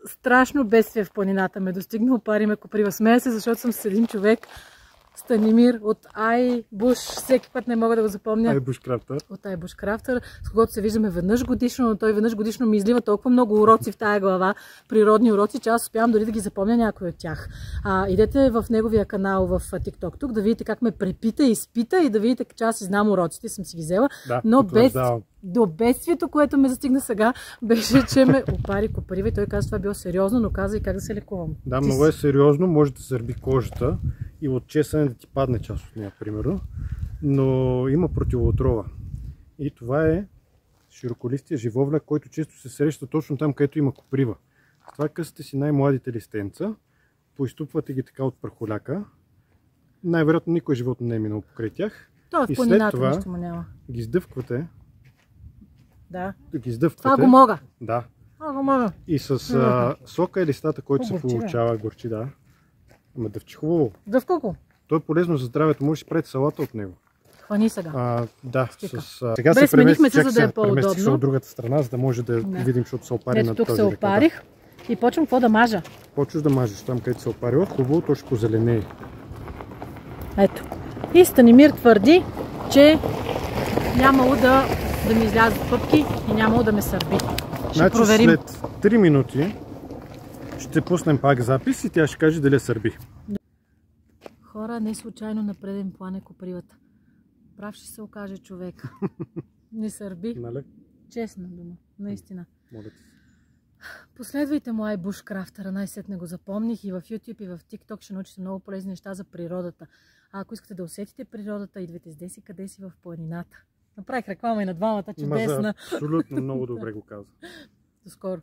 страшно бедствие в планината ме достигна, пари ме коприва. Смея се, защото съм с един човек, Станимир от iBush, всеки път не мога да го запомня. iBushCrafter. От iBushCrafter, с когото се виждаме веднъж годишно, но той веднъж годишно ми излива толкова много уроци в тая глава, природни уроци, че аз успявам дори да ги запомня някой от тях. Идете в неговия канал в TikTok тук, да видите как ме препита и изпита и да видите, че аз си знам уроците, съм си ги взела. Да, но до бедствието, което ме застигна сега, беше, че ме опари коприва и той каза, това било сериозно, но каза и как да се лекувам. Да, много е сериозно, може да сърби кожата и от чесане да ти падне част от нея, примерно, но има противоотрова. И това е широколистия живовляк, който често се среща точно там, където има коприва. Това късате си най-младите листенца, поизтупвате ги така от прахоляка. Най-вероятно никой животно не е минал покрай тях. И след това ги издъвквате. Да. Ги издъвквате. Това го мога. Да. Това го мога. И с сока и листата, който се получава, горчи, да. Ама дъвчи хубаво. Дъвка го. То е полезно за здравето, може да си правите салата от него. Хвани сега. Да, сега се преместих от другата страна, за да може да видим, защото се опари на този тук се опарих и почвам какво да мажа. Почваш да мажеш там, където се опарила, хубаво, то ще позеленее. Ето. И Станимир твърди, че нямало да ми излязат пъпки и нямало да ме сърби. Ще проверим. След 3 минути ще пуснем пак запис и тя ще каже дали сърби. Хора, не случайно на преден план е копривата. Прав ще се окаже човек. Не сърби. Нали? Честна дума. Наистина. Моля ти. Последвайте му iBushCrafter, най-сетне го запомних и в YouTube и в TikTok ще научите много полезни неща за природата. А ако искате да усетите природата, идвайте с Деси къде си в планината. Направих реклама и на двамата, чудесна. Абсолютно много добре го каза. До скоро.